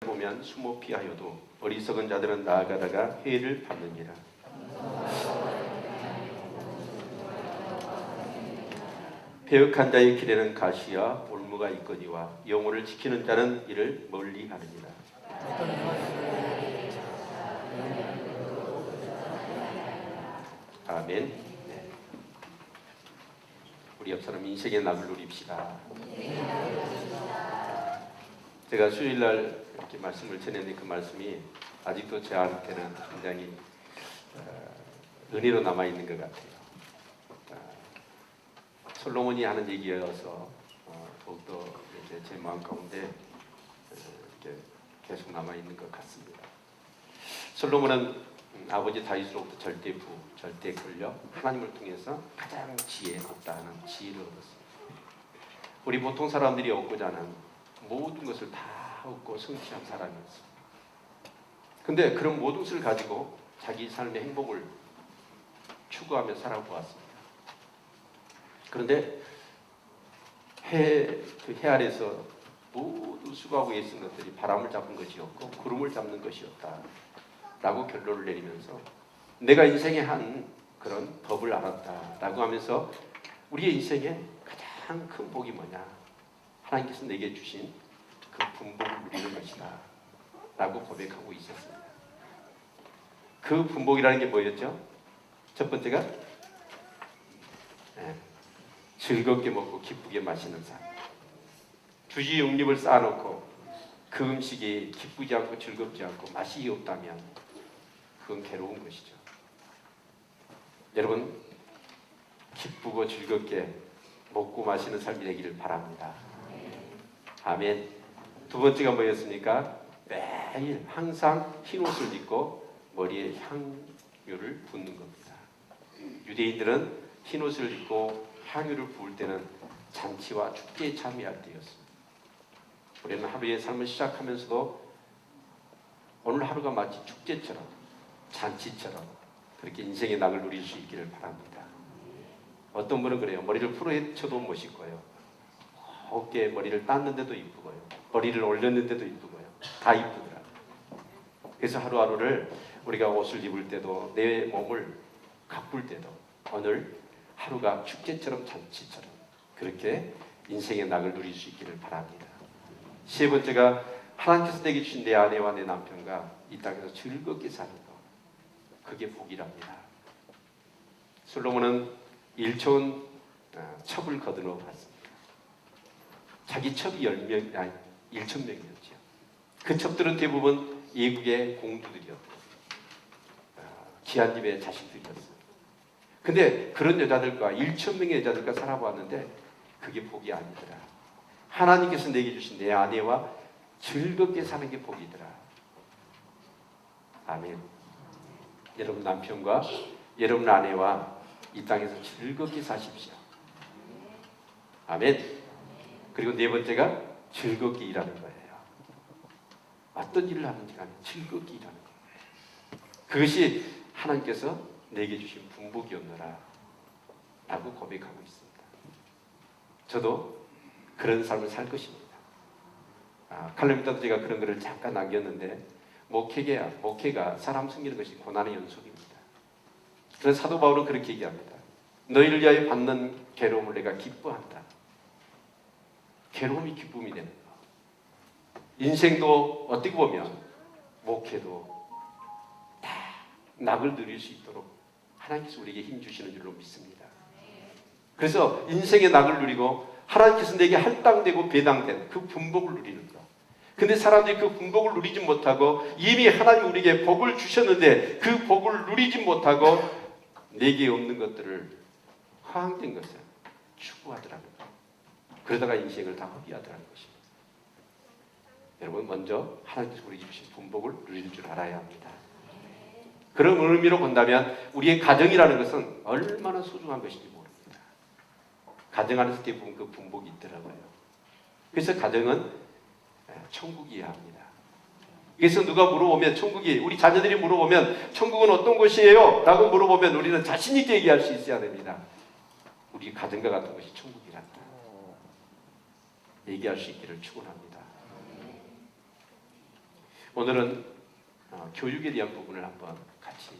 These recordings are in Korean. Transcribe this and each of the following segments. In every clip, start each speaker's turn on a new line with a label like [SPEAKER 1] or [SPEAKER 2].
[SPEAKER 1] 보면 숨어 피하여도 어리석은 자들은 나아가다가 해를 받느니라. 배역한 자의 길에는 가시와 올무가 있거니와 영혼을 지키는 자는 이를 멀리하느니라. 아멘. 네. 우리 옆 사람 인생의 낙을 누립시다. 제가 수요일날 이렇게 말씀을 전했는데 그 말씀이 아직도 저한테는 굉장히 은혜로 남아있는 것 같아요. 솔로몬이 하는 얘기여서 더욱더 이제 제 마음 가운데 이렇게 계속 남아있는 것 같습니다. 솔로몬은 아버지 다윗으로부터 절대 권력, 하나님을 통해서 가장 지혜 없다는 지혜를 얻었습니다. 우리 보통 사람들이 얻고자 하는 모든 것을 다 얻고 성취한 사람이었습니다. 근데 그런 모든 것을 가지고 자기 삶의 행복을 추구하며 살아보았습니다. 그런데 해 아래서 모두 수고하고 있는 것들이 바람을 잡은 것이었고 구름을 잡는 것이었다 라고 결론을 내리면서 내가 인생에 한 그런 법을 알았다 라고 하면서 우리의 인생에 가장 큰 복이 뭐냐, 하나님께서 내게 주신 그 분복을 누리는 것이다 라고 고백하고 있었습니다. 그 분복이라는 게 뭐였죠? 첫 번째가 즐겁게 먹고 기쁘게 마시는 삶. 주지 육립을 쌓아놓고 그 음식이 기쁘지 않고 즐겁지 않고 맛이 없다면 그건 괴로운 것이죠. 여러분, 기쁘고 즐겁게 먹고 마시는 삶이 되기를 바랍니다. 아멘. 두 번째가 뭐였습니까? 매일 항상 흰 옷을 입고 머리에 향유를 붓는 겁니다. 유대인들은 흰 옷을 입고 향유를 부을 때는 잔치와 축제에 참여할 때였습니다. 우리는 하루의 삶을 시작하면서도 오늘 하루가 마치 축제처럼 잔치처럼 그렇게 인생의 낙을 누릴 수 있기를 바랍니다. 어떤 분은 그래요. 머리를 풀어헤쳐도 멋있고요. 어깨에 머리를 땄는데도 이쁘고요. 머리를 올렸는데도 이쁘고요. 다 이쁘더라고요. 그래서 하루하루를 우리가 옷을 입을 때도 내 몸을 가꿀 때도 오늘 하루가 축제처럼 잔치처럼 그렇게 인생의 낙을 누릴 수 있기를 바랍니다. 세 번째가 하나님께서 내게 주신 내 아내와 내 남편과 이 땅에서 즐겁게 사는 것. 그게 복이랍니다. 솔로몬은 1촌 첩을 거두러 갔습니다. 자기 첩이 1,000명이었죠. 그 첩들은 대부분 예국의 공주들이었고 귀한 집의 자식들이었어요. 근데 그런 여자들과 1,000명의 여자들과 살아보았는데 그게 복이 아니더라. 하나님께서 내게 주신 내 아내와 즐겁게 사는 게 복이더라. 아멘. 여러분 남편과 여러분 아내와 이 땅에서 즐겁게 사십시오. 아멘. 그리고 네 번째가 즐겁게 일하는 거예요. 어떤 일을 하는지 간에 즐겁게 일하는 거예요. 그것이 하나님께서 내게 주신 분복이었노라 라고 고백하고 있습니다. 저도 그런 삶을 살 것입니다. 칼럼니스트도 제가 그런 글을 잠깐 남겼는데 목회가 사람 섬기는 것이 고난의 연속입니다. 그래서 사도 바울은 그렇게 얘기합니다. 너희를 위하여 받는 괴로움을 내가 기뻐한다. 괴로움이 기쁨이 되는 거. 인생도 어떻게 보면 목회도 다 낙을 누릴 수 있도록 하나님께서 우리에게 힘 주시는 줄로 믿습니다. 그래서 인생의 낙을 누리고 하나님께서 내게 할당되고 배당된 그 분복을 누리는 것. 근데 사람들이 그 분복을 누리지 못하고 이미 하나님 우리에게 복을 주셨는데 그 복을 누리지 못하고 내게 없는 것들을 허황된 것을 추구하더라는 것. 그러다가 인생을 다 허비하더라는 것입니다. 여러분 먼저 하나님께서 우리에게 주신 분복을 누릴 줄 알아야 합니다. 그런 의미로 본다면 우리의 가정이라는 것은 얼마나 소중한 것인지 모릅니다. 가정 안에서 대부분 그 분복이 있더라고요. 그래서 가정은 천국이어야 합니다. 그래서 누가 물어보면 천국이, 우리 자녀들이 물어보면 천국은 어떤 곳이에요? 라고 물어보면 우리는 자신 있게 얘기할 수 있어야 됩니다. 우리 가정과 같은 것이 천국이란다. 얘기할 수 있기를 축원합니다. 오늘은 교육에 대한 부분을 한번 같이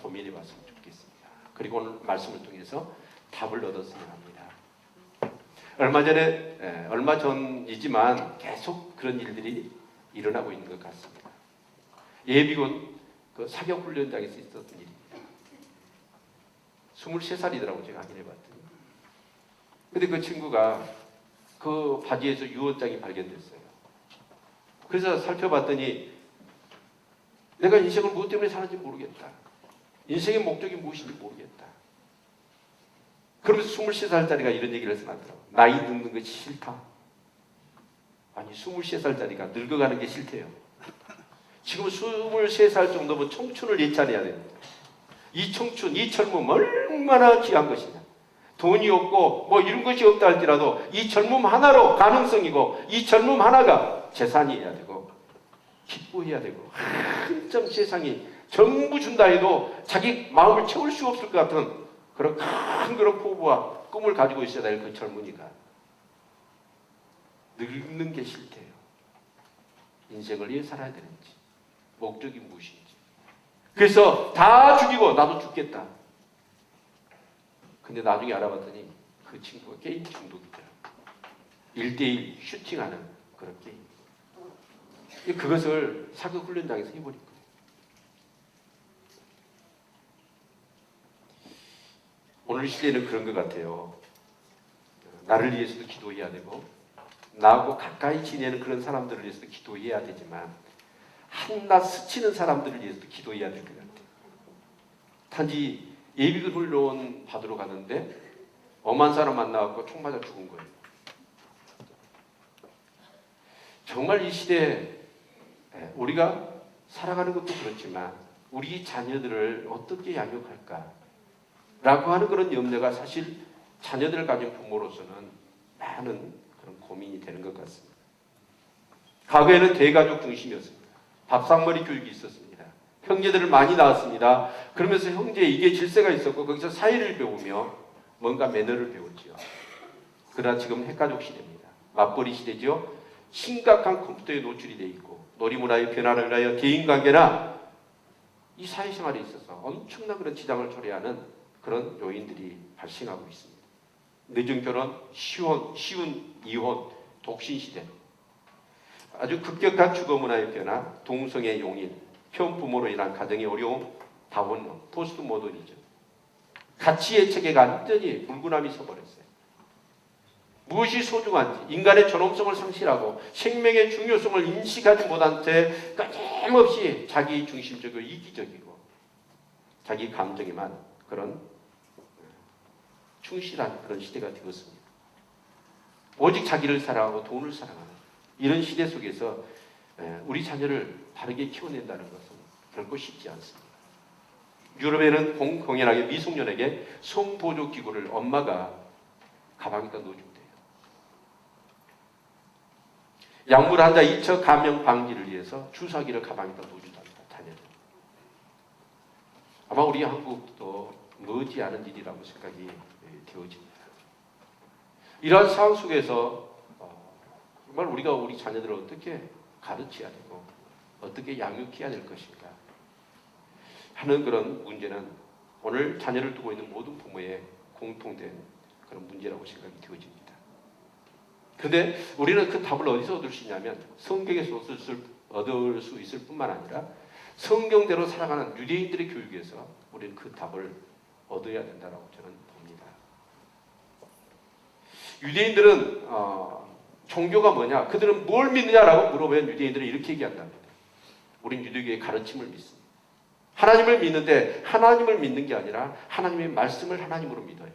[SPEAKER 1] 고민해 봤으면 좋겠습니다. 그리고 오늘 말씀을 통해서 답을 얻었으면 합니다. 얼마 전이지만 계속 그런 일들이 일어나고 있는 것 같습니다. 예비군 그 사격 훈련장에서 있었던 일입니다. 23살이더라고 제가 확인해 봤더니. 근데 그 친구가 그 바지에서 유언장이 발견됐어요. 그래서 살펴봤더니 내가 인생을 무엇 때문에 사는지 모르겠다. 인생의 목적이 무엇인지 모르겠다. 그러면서 23살짜리가 이런 얘기를 해서 나더라고요. 나이 늙는 것이 싫다. 아니 23살짜리가 늙어가는 게 싫대요. 지금 23살 정도면 청춘을 예찬해야 됩니다. 이 청춘, 이 젊음 얼마나 귀한 것이냐. 돈이 없고 뭐 이런 것이 없다 할지라도 이 젊음 하나로 가능성이고 이 젊음 하나가 재산이어야 되고 기뻐해야 되고 한점 세상이 전부 준다 해도 자기 마음을 채울 수 없을 것 같은 그런 큰 그런 포부와 꿈을 가지고 있어야 될 그 젊은이가 늙는 게 싫대요. 인생을 왜 살아야 되는지 목적이 무엇인지. 그래서 다 죽이고 나도 죽겠다. 근데 나중에 알아봤더니 그 친구가 게임 중독이더라고요. 1대1 슈팅하는 그런 게임. 그것을 사격 훈련장에서 해버린 거예요. 오늘 시대는 그런 것 같아요. 나를 위해서도 기도해야 되고 나하고 가까이 지내는 그런 사람들을 위해서도 기도해야 되지만 한낱 스치는 사람들을 위해서도 기도해야 될 것 같아요. 단지 예비군 훈련 받으러 가는데 엄한 사람 만나갖고 총 맞아 죽은 거예요. 정말 이 시대에 우리가 살아가는 것도 그렇지만 우리 자녀들을 어떻게 양육할까 라고 하는 그런 염려가 사실 자녀들을 가진 부모로서는 많은 그런 고민이 되는 것 같습니다. 과거에는 대가족 중심이었습니다. 밥상머리 교육이 있었습니다. 형제들을 많이 낳았습니다. 그러면서 형제 이게 질서가 있었고 거기서 사회를 배우며 뭔가 매너를 배웠지요. 그러나 지금 핵가족 시대입니다. 맞벌이 시대죠. 심각한 컴퓨터에 노출이 되어 있고 놀이문화의 변화를 위하여 대인관계나 이 사회생활에 있어서 엄청난 그런 지장을 초래하는 그런 요인들이 발생하고 있습니다. 늦은 결혼, 쉬운 이혼, 독신 시대, 아주 급격한 주거 문화의 변화, 동성애 용인, 편부모로 인한 가정의 어려움, 다원론, 포스트 모더니즘, 가치의 체계가 완전히 불구남이 서버렸어요. 무엇이 소중한지, 인간의 존엄성을 상실하고 생명의 중요성을 인식하지 못한 채 끊임없이 자기 중심적이고 이기적이고 자기 감정에만 그런 충실한 그런 시대가 되었습니다. 오직 자기를 사랑하고 돈을 사랑하는 이런 시대 속에서 우리 자녀를 바르게 키워낸다는 것은 결코 쉽지 않습니다. 유럽에는 공공연하게 미성년에게 성보조기구를 엄마가 가방에다 넣어준대요. 약물 환자 2차 감염 방지를 위해서 주사기를 가방에다 넣어준답니다. 자녀들. 아마 우리 한국도 머지않은 일이라고 생각이 되어집니다. 이러한 상황 속에서 정말 우리가 우리 자녀들을 어떻게 가르쳐야 되고 어떻게 양육해야 될 것인가 하는 그런 문제는 오늘 자녀를 두고 있는 모든 부모의 공통된 그런 문제라고 생각이 되어집니다. 그런데 우리는 그 답을 어디서 얻을 수 있냐면 성경에서 얻을 수 있을 뿐만 아니라 성경대로 살아가는 유대인들의 교육에서 우리는 그 답을 얻어야 된다고 저는 봅니다. 유대인들은 종교가 뭐냐? 그들은 뭘 믿느냐라고 물어보면 유대인들은 이렇게 얘기한답니다. 우린 유대교의 가르침을 믿습니다. 하나님을 믿는데 하나님을 믿는 게 아니라 하나님의 말씀을 하나님으로 믿어요.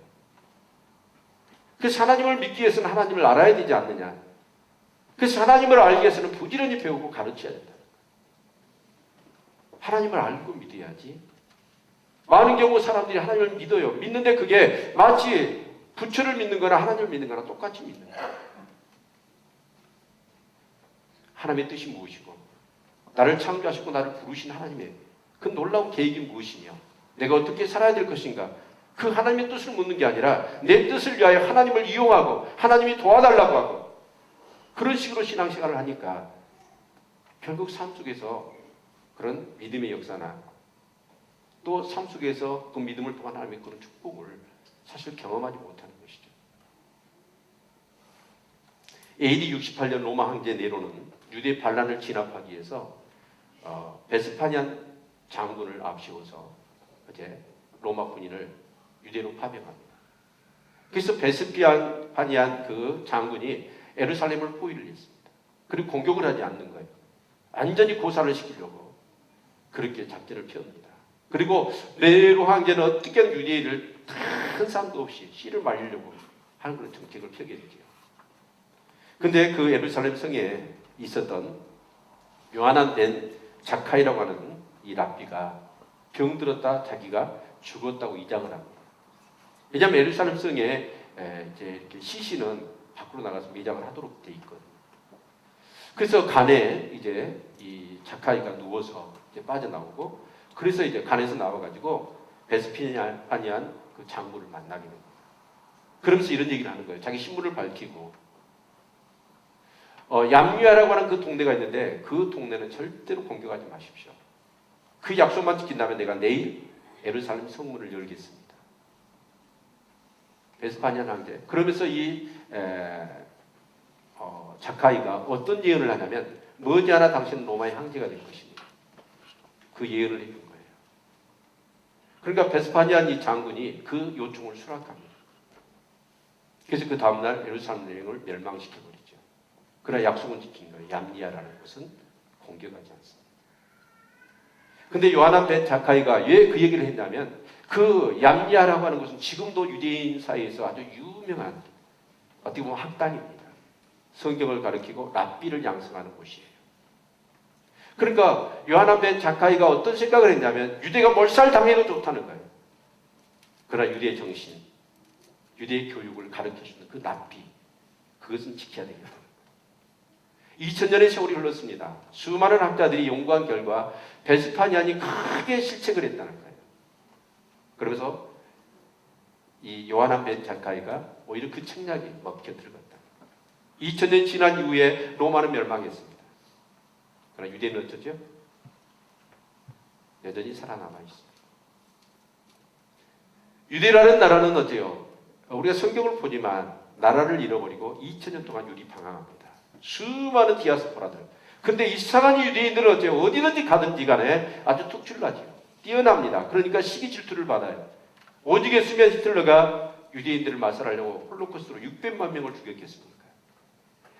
[SPEAKER 1] 그래서 하나님을 믿기 위해서는 하나님을 알아야 되지 않느냐. 그래서 하나님을 알기 위해서는 부지런히 배우고 가르쳐야 된다. 하나님을 알고 믿어야지. 많은 경우 사람들이 하나님을 믿어요. 믿는데 그게 마치 부처를 믿는 거나 하나님을 믿는 거나 똑같이 믿는 거예요. 하나님의 뜻이 무엇이고 나를 창조하시고 나를 부르신 하나님의 그 놀라운 계획이 무엇이며 내가 어떻게 살아야 될 것인가 그 하나님의 뜻을 묻는 게 아니라 내 뜻을 위하여 하나님을 이용하고 하나님이 도와달라고 하고 그런 식으로 신앙생활을 하니까 결국 삶 속에서 그런 믿음의 역사나 또 삶 속에서 그 믿음을 통한 하나님의 그런 축복을 사실 경험하지 못하는 것이죠. AD 68년 로마 황제 네로는 유대 반란을 진압하기 위해서 베스파니안 장군을 앞세워서 이제 로마 군인을 유대로 파병합니다. 그래서 베스파니안 그 장군이 예루살렘을 포위를 했습니다. 그리고 공격을 하지 않는 거예요. 완전히 고사를 시키려고 그렇게 작전을 펴옵니다. 그리고 네로 황제는 어떻게든 유대인을 큰 상도 없이 씨를 말리려고 하는 그런 정책을 펴게 되죠. 근데 그 예루살렘 성에 있었던 요한한 된 자카이라고 하는 이 랍비가 병들었다 자기가 죽었다고 이장을 합니다. 왜냐하면 예루살렘 성에 이제 이렇게 시신은 밖으로 나가서 매장을 하도록 돼 있거든요. 그래서 간에 이제 이 자카이가 누워서 이제 빠져나오고, 그래서 이제 간에서 나와가지고 베스파니안 그 장군을 만나게 됩니다. 그러면서 이런 얘기를 하는 거예요. 자기 신분을 밝히고, 얌유아라고 하는 그 동네가 있는데 그 동네는 절대로 공격하지 마십시오. 그 약속만 지킨다면 내가 내일 예루살렘 성문을 열겠습니다. 베스파니안 황제. 그러면서 이 자카이가 어떤 예언을 하냐면 머지않아 당신은 로마의 황제가 될 것입니다. 그 예언을 해준 거예요. 그러니까 베스파니안 이 장군이 그 요청을 수락합니다. 그래서 그 다음날 예루살렘 여행을 멸망시켜버리죠. 그러나 약속은 지킨 거예요. 얌리아라는 것은 공격하지 않습니다. 근데 요한한 벤 자카이가 왜 그 얘기를 했냐면 그 얌리아라고 하는 것은 지금도 유대인 사이에서 아주 유명한 어떻게 보면 학당입니다. 성경을 가르치고 랍비를 양성하는 곳이에요. 그러니까 요한한 벤 자카이가 어떤 생각을 했냐면 유대가 몰살당해도 좋다는 거예요. 그러나 유대의 정신, 유대의 교육을 가르쳐주는 그 랍비, 그것은 지켜야 되겠다. 2000년의 세월이 흘렀습니다. 수많은 학자들이 연구한 결과 베스파니안이 크게 실책을 했다는 거예요. 그러면서 이 요한한 벤 자카이가 오히려 그 책략이 먹혀 들어갔다. 2000년 지난 이후에 로마는 멸망했습니다. 그러나 유대인은 어쩌죠? 여전히 살아남아 있습니다. 유대라는 나라는 어때요? 우리가 성경을 보지만 나라를 잃어버리고 2000년 동안 유리방황합니다. 수많은 디아스포라들. 근데 이상한 유대인들은 어때요? 어디든지 가든지 간에 아주 특출나죠. 뛰어납니다. 그러니까 시기 질투를 받아요. 오직 했으면 히틀러가 유대인들을 말살하려고 홀로코스트로 600만 명을 죽였겠습니까?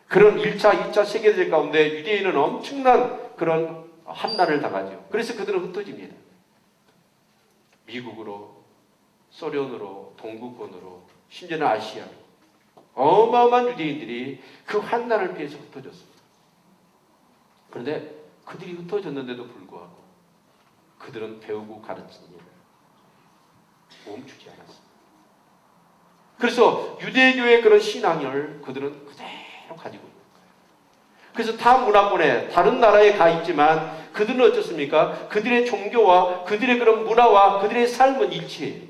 [SPEAKER 1] 그런 1차, 2차 세계대전 가운데 유대인은 엄청난 그런 한난을 당하죠. 그래서 그들은 흩어집니다. 미국으로, 소련으로, 동구권으로, 심지어는 아시아로 어마어마한 유대인들이 그 환난을 피해서 흩어졌습니다. 그런데 그들이 흩어졌는데도 불구하고 그들은 배우고 가르치는 일을 멈추지 않았습니다. 그래서 유대교의 그런 신앙을 그들은 그대로 가지고 있는 거예요. 그래서 타 문화권에 다른 나라에 가 있지만 그들은 어떻습니까? 그들의 종교와 그들의 그런 문화와 그들의 삶은 일치해요.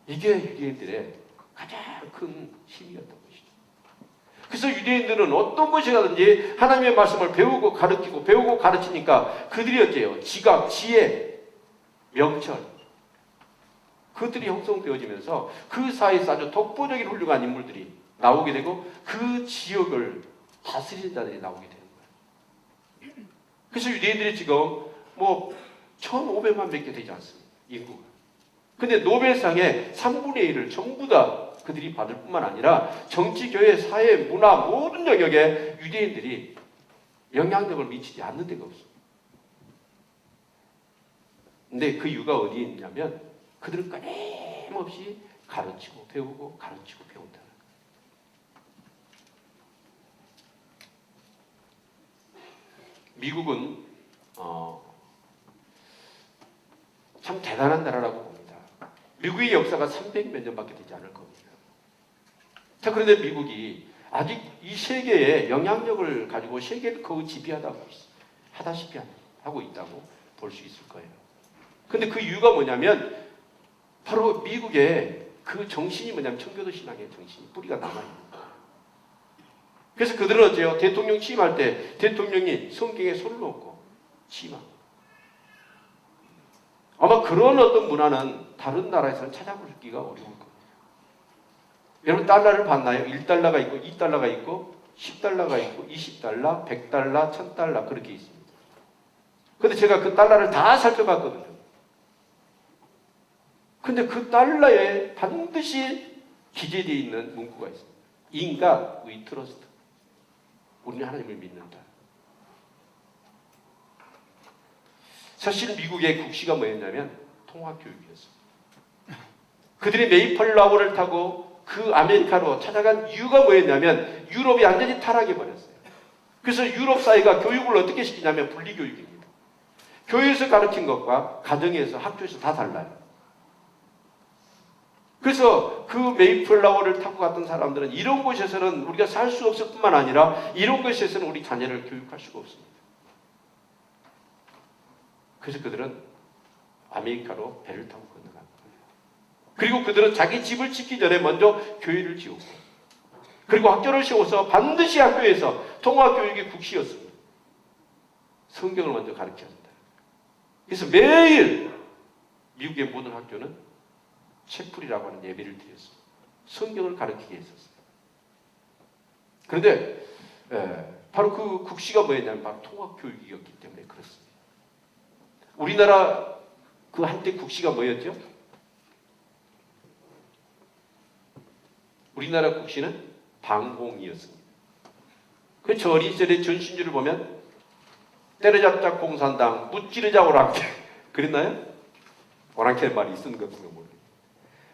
[SPEAKER 1] 이게 유대인들의 가장 큰 힘이었던 것이죠. 그래서 유대인들은 어떤 것이 가든지 하나님의 말씀을 배우고 가르치고 배우고 가르치니까 그들이 어때요? 지각, 지혜, 명철, 그것들이 형성되어지면서 그 사이에서 아주 독보적인 훌륭한 인물들이 나오게 되고 그 지역을 다스리는 자들이 나오게 되는 거예요. 그래서 유대인들이 지금 뭐 1,500만 밖에 되지 않습니다. 인구가. 근데 노벨상의 3분의 1을 전부 다 그들이 받을 뿐만 아니라 정치, 교회, 사회, 문화 모든 영역에 유대인들이 영향력을 미치지 않는 데가 없습니다. 근데 그 이유가 어디에 있냐면 그들은 끊임없이 가르치고 배우고 가르치고 배운다는 거예요. 미국은 참 대단한 나라라고 봅니다. 미국의 역사가 300몇 년밖에 되지 않을 겁니다. 자, 그런데 미국이 아직 이 세계에 영향력을 가지고 세계를 거의 지배하다시피 하고 있다고 볼 수 있을 거예요. 근데 그 이유가 뭐냐면 바로 미국의 그 정신이 뭐냐면 청교도 신앙의 정신이 뿌리가 남아있는 거예요. 그래서 그들은 어째요? 대통령 취임할 때 대통령이 성경에 손을 얹고 취임합니다. 아마 그런 어떤 문화는 다른 나라에서는 찾아보기가 어려울 겁니다. 여러분 달러를 봤나요? 1달러가 있고 2달러가 있고 10달러가 있고 20달러, 100달러, 1000달러 그렇게 있습니다. 근데 제가 그 달러를 다 살펴봤거든요. 근데 그 달러에 반드시 기재되어 있는 문구가 있습니다. In God we trust. 우리는 하나님을 믿는다. 사실 미국의 국시가 뭐였냐면 통합교육이었습니다. 그들이 메이플라워를 타고 그 아메리카로 찾아간 이유가 뭐였냐면 유럽이 완전히 타락해버렸어요. 그래서 유럽 사회가 교육을 어떻게 시키냐면 분리교육입니다. 교회에서 가르친 것과 가정에서 학교에서 다 달라요. 그래서 그 메이플라워를 타고 갔던 사람들은 이런 곳에서는 우리가 살 수 없을 뿐만 아니라 이런 곳에서는 우리 자녀를 교육할 수가 없습니다. 그래서 그들은 아메리카로 배를 타고 건너간 거예요. 그리고 그들은 자기 집을 짓기 전에 먼저 교회를 지었고 그리고 학교를 세워서 반드시 학교에서 통합교육이 국시였습니다. 성경을 먼저 가르쳐야 한다. 그래서 매일 미국의 모든 학교는 채플이라고 하는 예배를 드렸습니다. 성경을 가르치게 했었어요. 그런데 바로 그 국시가 뭐였냐면 바로 통합교육이었기 때문에 그렇습니다. 우리나라 그 한때 국시가 뭐였죠? 우리나라 국시는 방공이었습니다. 그 저 어린 시절의 전신주를 보면 때려잡자 공산당, 무찌르자 오랑캐 그랬나요? 오랑캐 말이 있었는 것 같은데 모르겠어요.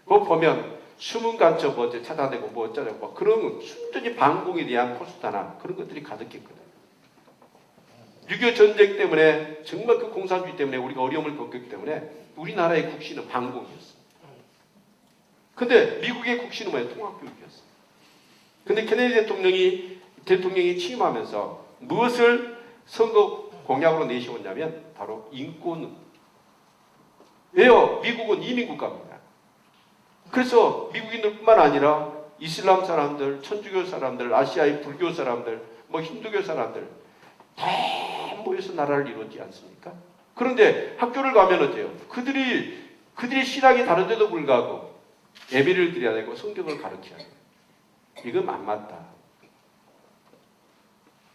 [SPEAKER 1] 그거 보면 숨은 간첩 어째 찾아내고 뭐 어쩌고 뭐 그런 순전히 방공에 대한 포스터나 그런 것들이 가득했거든요. 6.25 전쟁 때문에 정말 그 공산주의 때문에 우리가 어려움을 겪었기 때문에 우리나라의 국시는 방공이었어요. 근데 미국의 국시는 뭐예요? 통합교육이었어요. 근데 케네디 대통령이 취임하면서 무엇을 선거 공약으로 내세웠냐면 바로 인권. 왜요? 미국은 이민국가입니다. 그래서 미국인들뿐만 아니라 이슬람 사람들, 천주교 사람들, 아시아의 불교 사람들, 뭐 힌두교 사람들 다 모여서 나라를 이루었지 않습니까? 그런데 학교를 가면 어때요? 그들이 신학이 다른데도 불구하고 예배를 드려야 되고 성경을 가르쳐야 돼요. 이건 안 맞다.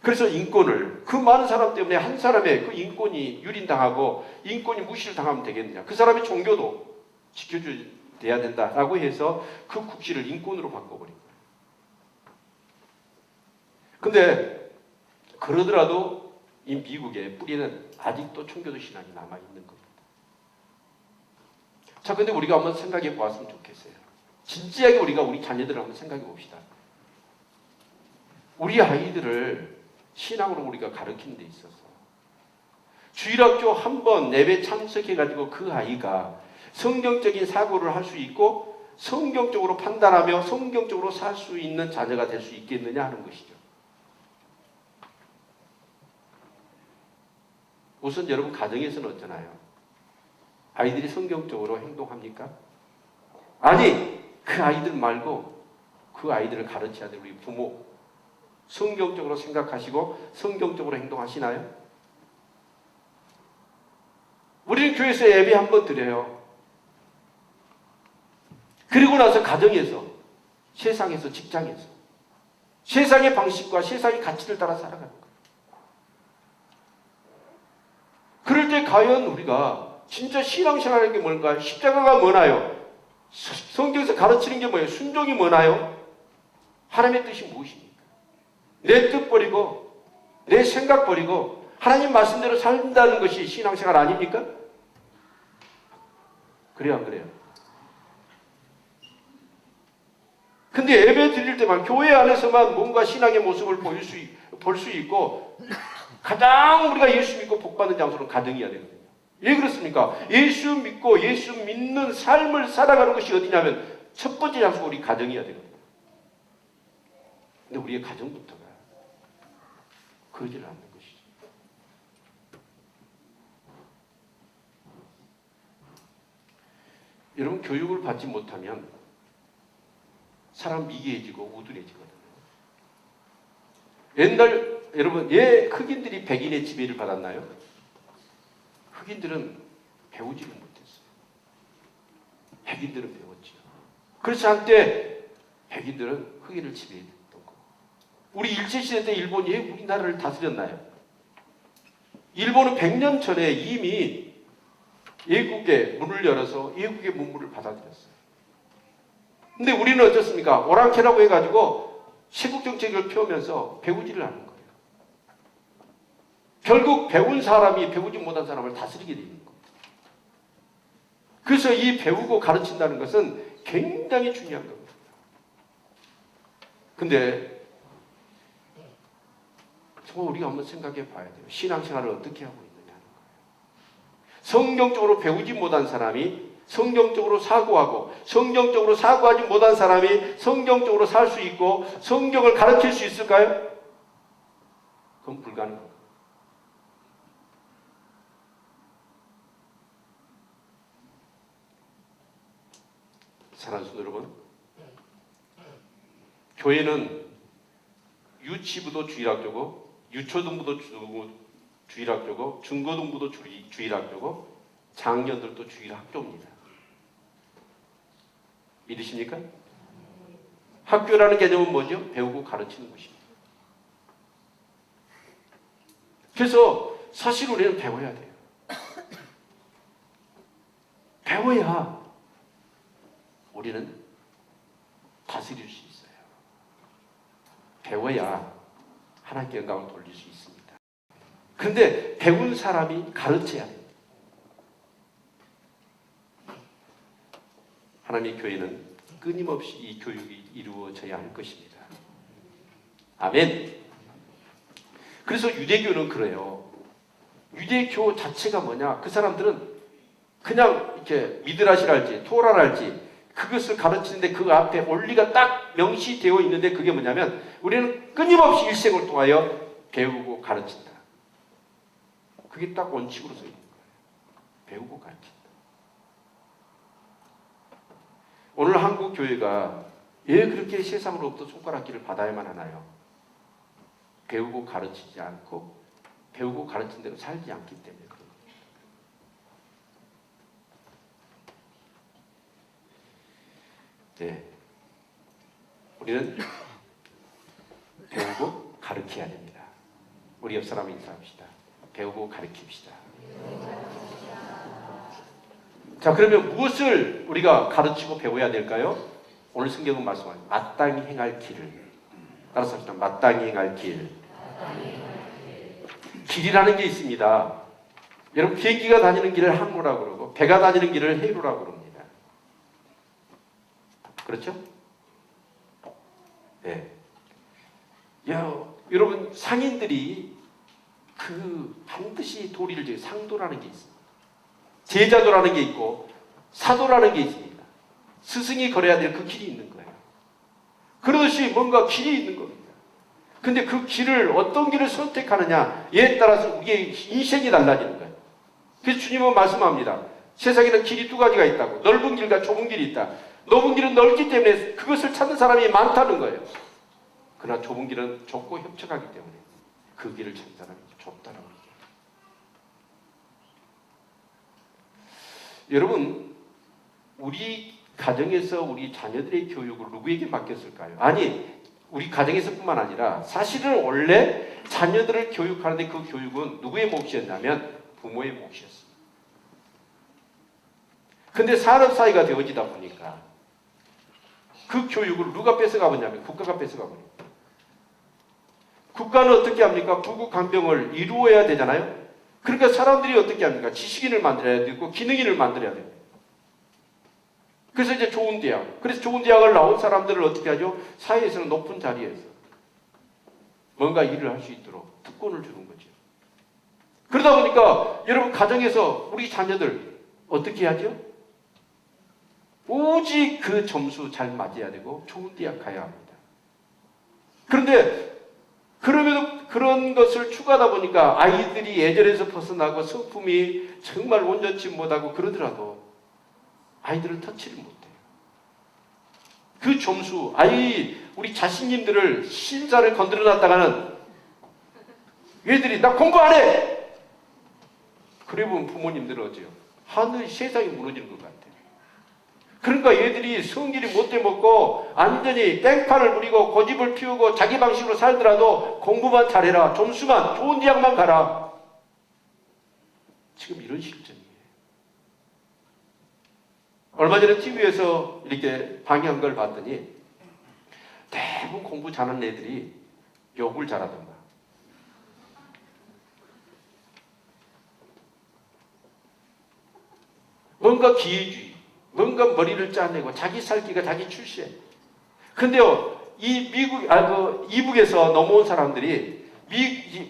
[SPEAKER 1] 그래서 인권을 그 많은 사람 때문에 한 사람의 그 인권이 유린당하고 인권이 무시를 당하면 되겠느냐. 그 사람의 종교도 지켜줘야 된다라고 해서 그 국시를 인권으로 바꿔버린 거예요. 근데 그러더라도 이 미국의 뿌리는 아직도 청교도 신앙이 남아있는 겁니다. 자, 근데 우리가 한번 생각해 보았으면 좋겠어요. 진지하게 우리가 우리 자녀들을 한번 생각해 봅시다. 우리 아이들을 신앙으로 우리가 가르치는 데 있어서 주일학교 한 번 예배 참석해가지고 그 아이가 성경적인 사고를 할 수 있고 성경적으로 판단하며 성경적으로 살 수 있는 자녀가 될 수 있겠느냐 하는 것이죠. 우선 여러분 가정에서는 어쩌나요? 아이들이 성경적으로 행동합니까? 아니, 그 아이들 말고 그 아이들을 가르쳐야 될 우리 부모 성경적으로 생각하시고 성경적으로 행동하시나요? 우리는 교회에서 예배 한 번 드려요. 그리고 나서 가정에서, 세상에서, 직장에서 세상의 방식과 세상의 가치를 따라 살아가는 거예요. 그럴 때 과연 우리가 진짜 신앙생활하는 게 뭔가요? 십자가가 뭐나요? 성경에서 가르치는 게 뭐예요? 순종이 뭐나요? 하나님의 뜻이 무엇입니까? 내 뜻 버리고 내 생각 버리고 하나님 말씀대로 산다는 것이 신앙생활 아닙니까? 그래요, 안 그래요? 근데 예배 드릴 때만 교회 안에서만 뭔가 신앙의 모습을 볼 수 있고 가장 우리가 예수 믿고 복받는 장소는 가정이어야 되거든요. 왜 그렇습니까? 예수 믿고 예수 믿는 삶을 살아가는 것이 어디냐면 첫 번째 장소가 우리 가정이어야 되거든요. 근데 우리의 가정부터가 그러지를 않는 것이죠. 여러분 교육을 받지 못하면 사람 미개해지고 우둔해지거든요. 옛날 여러분 왜 흑인들이 백인의 지배를 받았나요? 흑인들은 배우지를 못했어요. 백인들은 배웠지요. 그래서 한때 백인들은 흑인을 지배했던 거. 우리 일제시대 때 일본이 왜 우리나라를 다스렸나요? 일본은 100년 전에 이미 예국의 문을 열어서 예국의 문물을 받아들였어요. 근데 우리는 어떻습니까? 오랑캐라고 해가지고 세국정책을 펴면서 배우지를 않는 거예요. 결국 배운 사람이 배우지 못한 사람을 다스리게 되는 거예요. 그래서 이 배우고 가르친다는 것은 굉장히 중요한 겁니다. 근데 정말 우리가 한번 생각해 봐야 돼요. 신앙생활을 어떻게 하고 있느냐는 거예요. 성경적으로 배우지 못한 사람이 성경적으로 사고하고 성경적으로 사고하지 못한 사람이 성경적으로 살 수 있고 성경을 가르칠 수 있을까요? 그건 불가능합니다. 사랑하는 성도 여러분, 교회는 유치부도 주일학교고 유초등부도 주일학교고 중고등부도 주일학교고 장년들도 주일학교입니다. 믿으십니까? 학교라는 개념은 뭐죠? 배우고 가르치는 것입니다. 그래서 사실 우리는 배워야 돼요. 배워야 우리는 다스릴 수 있어요. 배워야 하나님께 영광을 돌릴 수 있습니다. 그런데 배운 사람이 가르쳐야 돼요. 하나님의 교회는 끊임없이 이 교육이 이루어져야 할 것입니다. 아멘. 그래서 유대교는 그래요. 유대교 자체가 뭐냐? 그 사람들은 그냥 이렇게 미드라시랄지 토라랄지 그것을 가르치는데 그 앞에 원리가 딱 명시되어 있는데 그게 뭐냐면 우리는 끊임없이 일생을 통하여 배우고 가르친다. 그게 딱 원칙으로 서 있는 거예요. 배우고 가르친다. 오늘 한국 교회가 왜 그렇게 세상으로부터 손가락질을 받아야만 하나요? 배우고 가르치지 않고 배우고 가르친 대로 살지 않기 때문에 그런 겁니다. 네, 우리는 배우고 가르쳐야 됩니다. 우리 옆 사람 인사합시다. 배우고 가르칩시다. 자, 그러면 무엇을 우리가 가르치고 배워야 될까요? 오늘 성경은 말씀합니다. 마땅히 행할 길을. 따라서 합시다. 마땅히 행할 길. 길이라는 게 있습니다. 여러분, 비행기가 다니는 길을 항로라고 그러고 배가 다니는 길을 해로라고 그럽니다. 그렇죠? 네. 여러분, 상인들이 반드시 도리를 지어 상도라는 게 있습니다. 제자도라는 게 있고 사도라는 게 있습니다. 스승이 걸어야 될 그 길이 있는 거예요. 그러듯이 뭔가 길이 있는 겁니다. 근데 그 길을 어떤 길을 선택하느냐에 따라서 우리의 인생이 달라지는 거예요. 그래서 주님은 말씀합니다. 세상에는 길이 두 가지가 있다고. 넓은 길과 좁은 길이 있다. 넓은 길은 넓기 때문에 그것을 찾는 사람이 많다는 거예요. 그러나 좁은 길은 좁고 협착하기 때문에 그 길을 찾는 사람이 좁다는 거예요. 여러분, 우리 가정에서 우리 자녀들의 교육을 누구에게 맡겼을까요? 아니, 우리 가정에서뿐만 아니라 사실은 원래 자녀들을 교육하는데 그 교육은 누구의 몫이었냐면 부모의 몫이었습니다. 근데 산업 사회가 되어지다 보니까 그 교육을 누가 뺏어가 버냐면 국가가 뺏어가 버립니다. 국가는 어떻게 합니까? 부국강병을 이루어야 되잖아요. 그러니까 사람들이 어떻게 합니까? 지식인을 만들어야 되고 기능인을 만들어야 돼요. 그래서 이제 좋은 대학. 그래서 좋은 대학을 나온 사람들을 어떻게 하죠? 사회에서는 높은 자리에서 뭔가 일을 할 수 있도록 특권을 주는 거죠. 그러다 보니까 여러분 가정에서 우리 자녀들 어떻게 하죠? 오직 그 점수 잘 맞아야 되고 좋은 대학 가야 합니다. 그런데 그러면 그런 것을 추구하다 보니까 아이들이 예절에서 벗어나고 성품이 정말 온전치 못하고 그러더라도 아이들을 터치를 못해요. 그 점수, 우리 자신님들을 신사를 건드려 놨다가는 얘들이 나 공부 안 해! 그래 보면 부모님들은 어째요? 하늘 세상이 무너지는 것 같아요. 그러니까 얘들이 성질이 못돼 먹고 완전히 땡판을 부리고 고집을 피우고 자기 방식으로 살더라도 공부만 잘해라. 점수만 좋은 대학만 가라. 지금 이런 실정이에요. 얼마 전에 TV에서 이렇게 방영한 걸 봤더니 대부분 공부 잘하는 애들이 욕을 잘하던가. 뭔가 기회주의, 뭔가 머리를 짜내고 자기 살기가 자기 출세. 근데요, 이 이북에서 넘어온 사람들이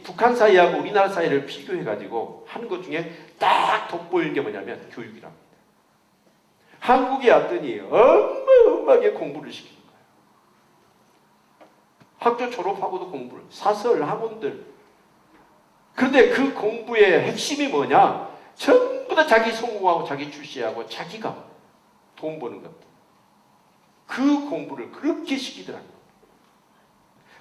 [SPEAKER 1] 북한 사회하고 우리나라 사회를 비교해가지고 하는 것 중에 딱 돋보이는 게 뭐냐면 교육이랍니다. 한국에 왔더니 어마어마하게 공부를 시키는 거예요. 학교 졸업하고도 공부를, 사설, 학원들. 그런데 그 공부의 핵심이 뭐냐? 전부 다 자기 성공하고 자기 출세하고 자기가 돈 버는 겁니다. 그 공부를 그렇게 시키더라고요.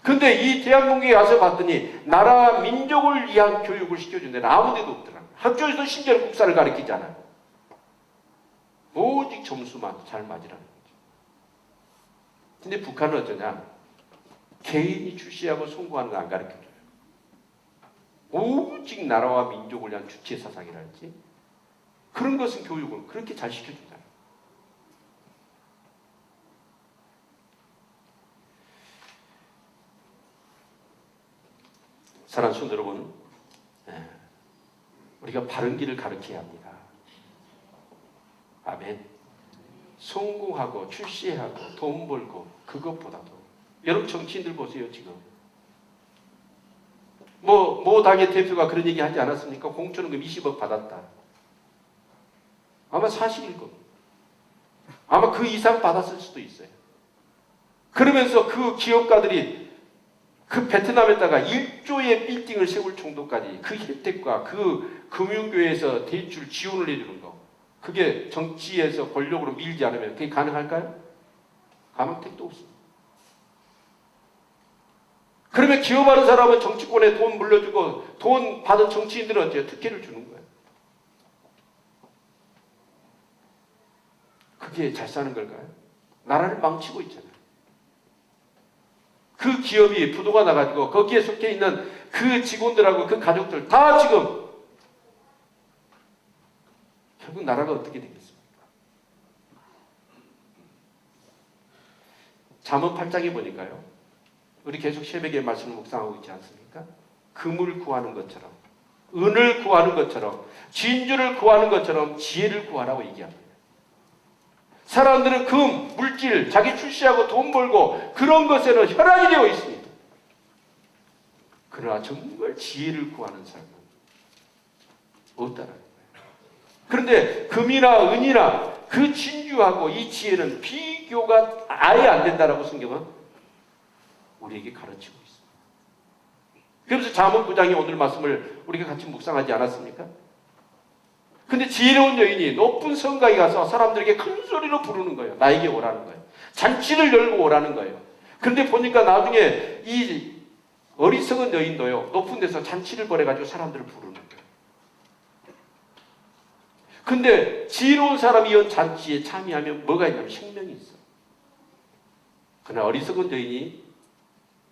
[SPEAKER 1] 근데 이 대한민국에 와서 봤더니 나라 민족을 위한 교육을 시켜준 데는 아무 데도 없더라고요. 학교에서 심지어 국사를 가르치잖아요. 오직 점수만 잘 맞으라는 거죠. 근데 북한은 어쩌냐? 개인이 출세하고 성공하는 거 안 가르쳐줘요. 오직 나라와 민족을 위한 주체 사상이랄지 그런 것은 교육을 그렇게 잘 시켜준다. 사랑하는 성도 여러분, 우리가 바른 길을 가르쳐야 합니다. 아멘. 성공하고 출세하고 돈 벌고 그것보다도 여러분 정치인들 보세요. 지금 모 당의 대표가 그런 얘기 하지 않았습니까? 공천원금 20억 받았다. 아마 사실일 겁니다. 아마 그 이상 받았을 수도 있어요. 그러면서 그 기업가들이 그 베트남에다가 1조의 빌딩을 세울 정도까지 그 혜택과 그 금융교회에서 대출 지원을 해주는 거, 그게 정치에서 권력으로 밀지 않으면 그게 가능할까요? 가망택도 없습니다. 그러면 기업하는 사람은 정치권에 돈 물려주고 돈 받은 정치인들은 어때요? 특혜를 주는 거예요. 그게 잘 사는 걸까요? 나라를 망치고 있잖아요. 그 기업이 부도가 나가지고 거기에 속해 있는 그 직원들하고 그 가족들 다 지금 결국 나라가 어떻게 되겠습니까? 잠언 8장에 보니까요. 우리 계속 새벽에 말씀을 묵상하고 있지 않습니까? 금을 구하는 것처럼, 은을 구하는 것처럼, 진주를 구하는 것처럼 지혜를 구하라고 얘기합니다. 사람들은 금, 물질, 자기 출세하고 돈 벌고 그런 것에는 혈안이 되어 있습니다. 그러나 정말 지혜를 구하는 사람은 없다라는 거예요. 그런데 금이나 은이나 그 진주하고 이 지혜는 비교가 아예 안 된다라고 성경은 우리에게 가르치고 있습니다. 그래서 잠언 9장의 오늘 말씀을 우리가 같이 묵상하지 않았습니까? 근데 지혜로운 여인이 높은 성곽에 가서 사람들에게 큰 소리로 부르는 거예요. 나에게 오라는 거예요. 잔치를 열고 오라는 거예요. 그런데 보니까 나중에 이 어리석은 여인도요, 높은 데서 잔치를 벌여가지고 사람들을 부르는 거예요. 근데 지혜로운 사람이 이 잔치에 참여하면 뭐가 있냐면 생명이 있어. 그러나 어리석은 여인이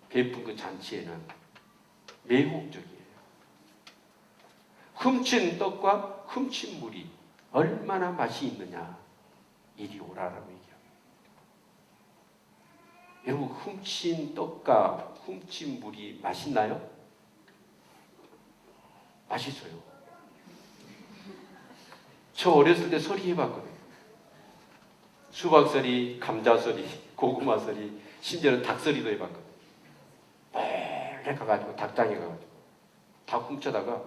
[SPEAKER 1] 베푼 그 잔치에는 매혹적이에요. 훔친 떡과 훔친 물이 얼마나 맛이 있느냐, 이리 오라라고 얘기합니다. 여러분, 훔친 떡과 훔친 물이 맛있나요? 맛있어요. 저 어렸을 때 서리 해봤거든요. 수박서리, 감자서리, 고구마서리, 심지어는 닭서리도 해봤거든요. 빨리 가가지고 닭장에 가가지고 다 훔쳐다가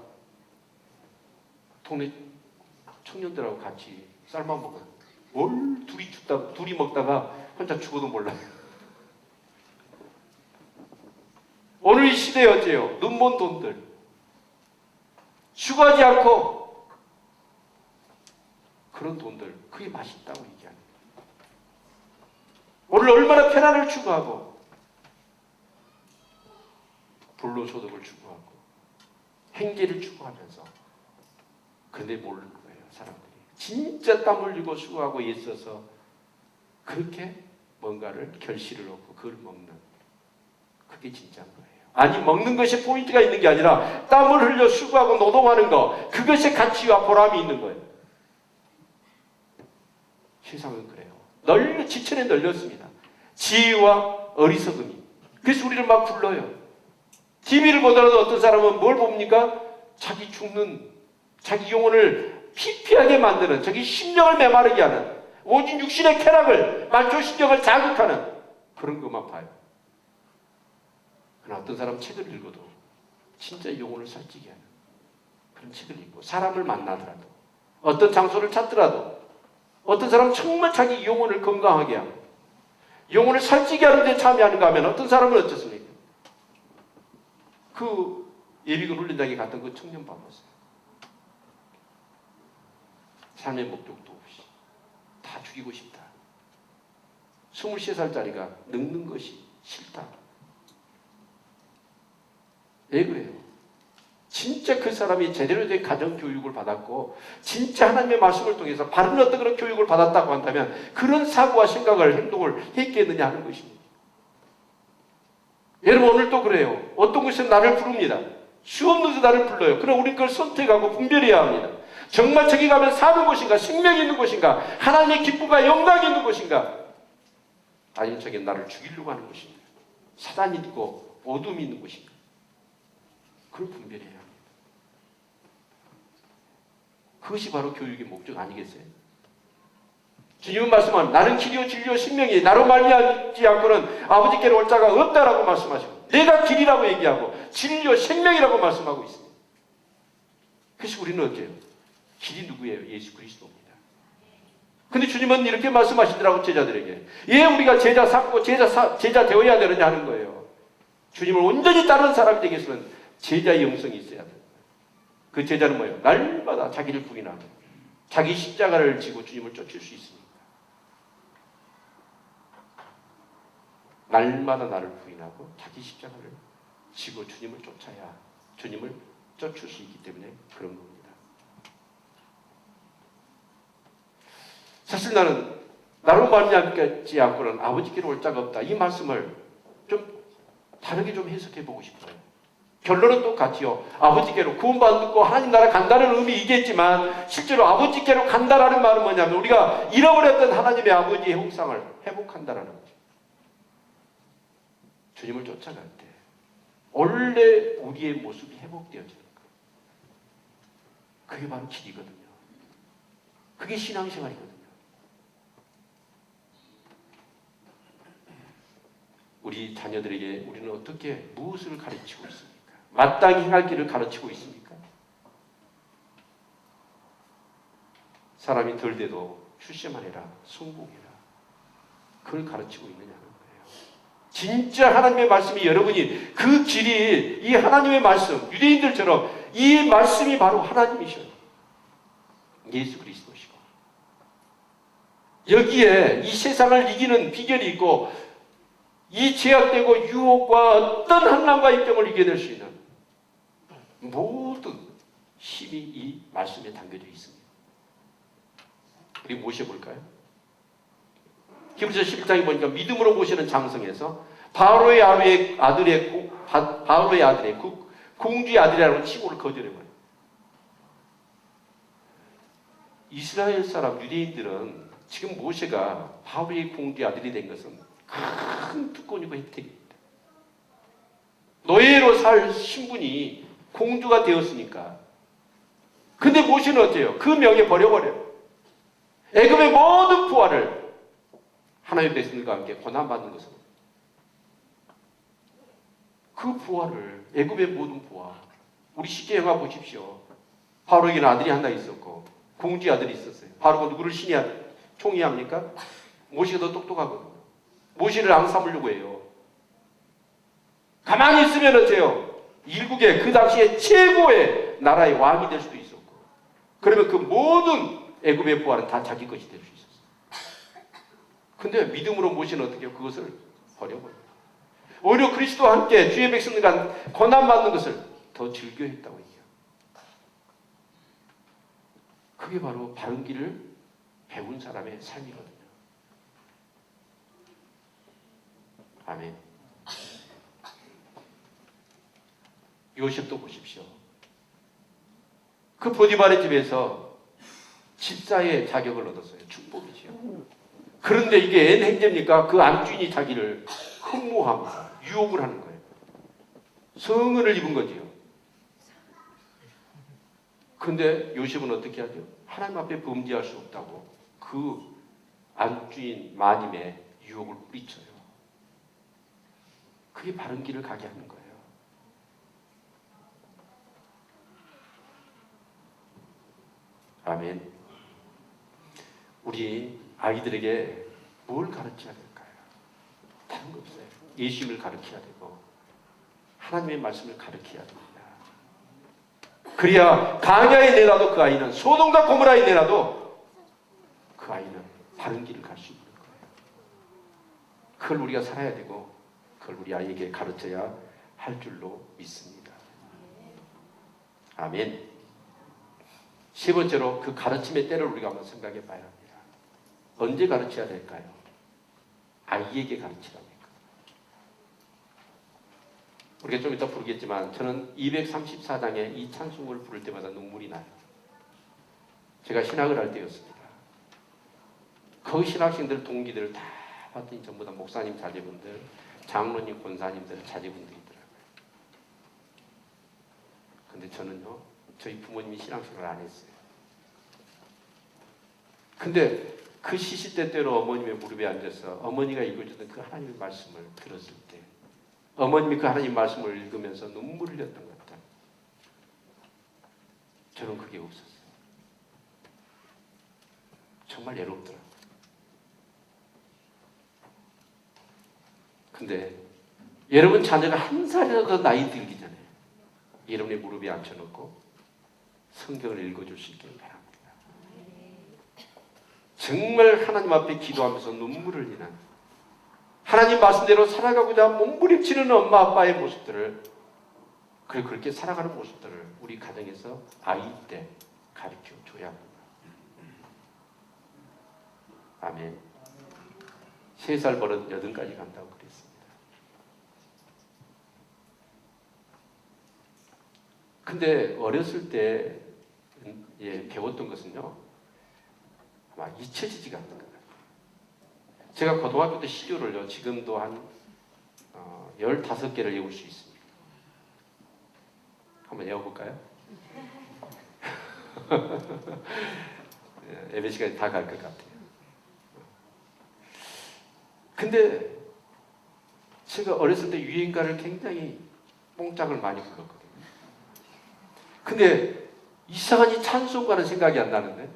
[SPEAKER 1] 동네 청년들하고 같이 삶아 먹어요. 뭘 둘이 먹다가 혼자 죽어도 몰라요. 오늘 이 시대에 어째요? 눈먼 돈들 죽어하지 않고 그런 돈들 그게 맛있다고 얘기합니다. 오늘 얼마나 편안을 추구하고 불로소득을 추구하고 행계를 추구하면서. 그런데 모르는 거예요, 사람들이. 진짜 땀 흘리고 수고하고 애써서 그렇게 뭔가를 결실을 얻고 그걸 먹는, 그게 진짜인 거예요. 아니, 먹는 것이 포인트가 있는 게 아니라 땀을 흘려 수고하고 노동하는 거, 그것이 가치와 보람이 있는 거예요. 세상은 그래요. 지천에 널렸습니다. 지혜와 어리석음이. 그래서 우리를 막 불러요. TV를 보더라도 어떤 사람은 뭘 봅니까? 자기 죽는, 자기 영혼을 피폐하게 만드는, 자기 심령을 메마르게 하는, 오직 육신의 쾌락을, 만초신경을 자극하는 그런 것만 봐요. 그러나 어떤 사람 책을 읽어도 진짜 영혼을 살찌게 하는 그런 책을 읽고, 사람을 만나더라도, 어떤 장소를 찾더라도, 어떤 사람은 정말 자기 영혼을 건강하게 하고 영혼을 살찌게 하는 데 참여하는가 하면 어떤 사람은 어떻습니까? 그 예비군 훈련장에 갔던 그 청년 봐보세요. 삶의 목적도 없이 다 죽이고 싶다. 23살짜리가 늙는 것이 싫다. 왜 그래요? 진짜 그 사람이 제대로 된 가정교육을 받았고 진짜 하나님의 말씀을 통해서 바른 어떤 그런 교육을 받았다고 한다면 그런 사고와 생각을, 행동을 했겠느냐 하는 것입니다. 여러분, 오늘도 그래요. 어떤 곳에서 나를 부릅니다. 수없는 데 나를 불러요. 그럼 우리는 그걸 선택하고 분별해야 합니다. 정말 저기 가면 사는 곳인가, 생명이 있는 곳인가, 하나님의 기쁨과 영광이 있는 곳인가, 아니면 저기 나를 죽이려고 하는 곳인가, 사단이 있고 어둠이 있는 곳인가, 그걸 분별해야 합니다. 그것이 바로 교육의 목적 아니겠어요? 주님은 말씀하면 나는 길이요 진리요 생명이 나로 말미암지 않고는 아버지께로 올 자가 없다라고 말씀하시고, 내가 길이라고 얘기하고 진리요 생명이라고 말씀하고 있습니다. 그래서 우리는 어때요? 길이 누구예요? 예수 그리스도입니다. 근데 주님은 이렇게 말씀하시더라고, 제자들에게. 예, 우리가 제자 삼고 제자 되어야 되느냐 하는 거예요. 주님을 온전히 따르는 사람이 되기 위해서는 제자의 영성이 있어야 돼요. 그 제자는 뭐예요? 날마다 자기를 부인하고 자기 십자가를 지고 주님을 쫓을 수 있습니다. 날마다 나를 부인하고 자기 십자가를 지고 주님을 쫓아야 주님을 쫓을 수 있기 때문에 그런 겁니다. 사실 나는 나로 말미암지 않고는 아버지께로 올 자가 없다. 이 말씀을 좀 다르게 좀 해석해 보고 싶어요. 결론은 똑같지요. 아버지께로 구원받고 하나님 나라 간다는 의미이겠지만 실제로 아버지께로 간다라는 말은 뭐냐면 우리가 잃어버렸던 하나님의 아버지의 형상을 회복한다라는 거죠. 주님을 쫓아갈 때 원래 우리의 모습이 회복되어지는 거예요. 그게 바로 길이거든요. 그게 신앙생활이거든요. 우리 자녀들에게 우리는 어떻게 무엇을 가르치고 있습니까? 마땅히 행할 길을 가르치고 있습니까? 사람이 덜 돼도 출세만 해라, 성공해라, 그걸 가르치고 있느냐는 거예요. 진짜 하나님의 말씀이 여러분이 그 길이 이 하나님의 말씀, 유대인들처럼 이 말씀이 바로 하나님이셔요. 예수 그리스도시고 여기에 이 세상을 이기는 비결이 있고 이 제약되고 유혹과 어떤 한란과 입병을 이겨낼 수 있는 모든 힘이 이 말씀에 담겨져 있습니다. 우리 모셔볼까요? 히브리서 11장에 보니까 믿음으로 모시는 장성에서 바로의 아들의 공주의 아들이라는 칭호를 거절해버려요. 이스라엘 사람 유대인들은 지금 모세가 바로의 공주의 아들이 된 것은 큰 특권이고 혜택입니다. 노예로 살 신분이 공주가 되었으니까. 근데 모세는 어때요? 그 명예 버려버려요. 애굽의 모든 부하를 하나님의 백성들과 함께 고난받는 것은 그 부하를, 애굽의 모든 부하, 우리 시제 영화 보십시오. 바로에게는 아들이 하나 있었고 공주의 아들이 있었어요. 바로가 누구를 총애합니까? 모세가 더 똑똑하거든요. 모세를 안 삼으려고 해요. 가만히 있으면 어때요? 일국의 그 당시에 최고의 나라의 왕이 될 수도 있었고, 그러면 그 모든 애굽의 부하는 다 자기 것이 될 수 있었어요. 근데 믿음으로 모세는 어떻게 해요? 그것을 버려버려요. 오히려 그리스도와 함께 주의 백성들과 고난받는 것을 더 즐겨했다고 얘기해요. 그게 바로 바른 길을 배운 사람의 삶이거든요. 아멘. 요셉도 보십시오. 그 보디발의 집에서 집사의 자격을 얻었어요. 축복이지요. 그런데 이게 웬 행제입니까? 그 안주인이 자기를 흠모합니다. 유혹을 하는 거예요. 성은을 입은 거지요. 그런데 요셉은 어떻게 하죠? 하나님 앞에 범죄할 수 없다고 그 안주인 마님의 유혹을 뿌리쳐요. 그게 바른 길을 가게 하는 거예요. 아멘. 우리 아이들에게 뭘 가르쳐야 될까요? 다른 거 없어요. 예수님을 가르쳐야 되고 하나님의 말씀을 가르쳐야 됩니다. 그래야 광야에 내놔도 그 아이는, 소돔과 고모라에 내놔도 그 아이는 바른 길을 갈 수 있는 거예요. 그걸 우리가 살아야 되고 그걸 우리 아이에게 가르쳐야 할 줄로 믿습니다. 아멘. 세 번째로 그 가르침의 때를 우리가 한번 생각해 봐야 합니다. 언제 가르쳐야 될까요? 아이에게 가르치라니까. 우리가 좀 이따 부르겠지만 저는 234장의 이 찬송을 부를 때마다 눈물이 나요. 제가 신학을 할 때였습니다. 거기 신학생들 동기들 다 봤더니 전부 다 목사님 자제분들, 장로님, 권사님들 자제분들이더라고요. 근데 저는요, 저희 부모님이 신앙생활을 안 했어요. 근데 그 시시때때로 어머님의 무릎에 앉아서 어머니가 읽어주던 그 하나님의 말씀을 들었을 때 어머님이 그 하나님 말씀을 읽으면서 눈물을 흘렸던 것 같아요. 저는 그게 없었어요. 정말 외롭더라고요. 근데 여러분 자녀가 한 살이라도 더 나이 들기 전에 여러분의 무릎에 앉혀놓고 성경을 읽어줄 수 있기를 바랍니다. 정말 하나님 앞에 기도하면서 눈물을 흘리는 하나님 말씀대로 살아가고자 몸부림치는 엄마 아빠의 모습들을, 그리고 그렇게 살아가는 모습들을 우리 가정에서 아이 때 가르쳐 줘야 합니다. 아멘. 3살 버릇 8가지 간다고 그랬습니다. 근데 어렸을 때 배웠던 것은요, 아마 잊혀지지가 않는 거예요. 제가 고등학교 때 시조를요, 지금도 한 15개를 외울 수 있습니다. 한번 외워볼까요? 예배 시간이 다 갈 것 같아요. 근데 제가 어렸을 때 유행가를 굉장히 뽕짝을 많이 불렀거든요. 근데 이상한 이 찬송가는 생각이 안 나는데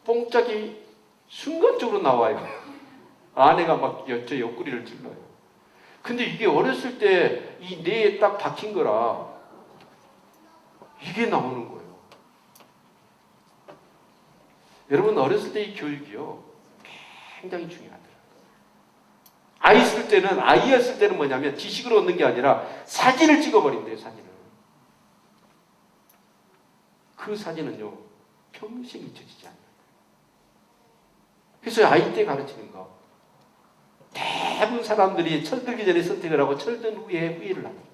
[SPEAKER 1] 뽕짝이 순간적으로 나와요. 아내가 막 저 옆구리를 찔러요. 근데 이게 어렸을 때 이 뇌에 딱 박힌 거라 이게 나오는 거예요. 여러분 어렸을 때 이 교육이요 굉장히 중요하더라고요. 아이였을 때는 뭐냐면 지식을 얻는 게 아니라 사진을 찍어버린대요. 사진을. 그 사진은요 평생 잊혀지지 않아요. 그래서 아이 때 가르치는 거, 대부분 사람들이 철들기 전에 선택을 하고 철든 후에 후회를 합니다.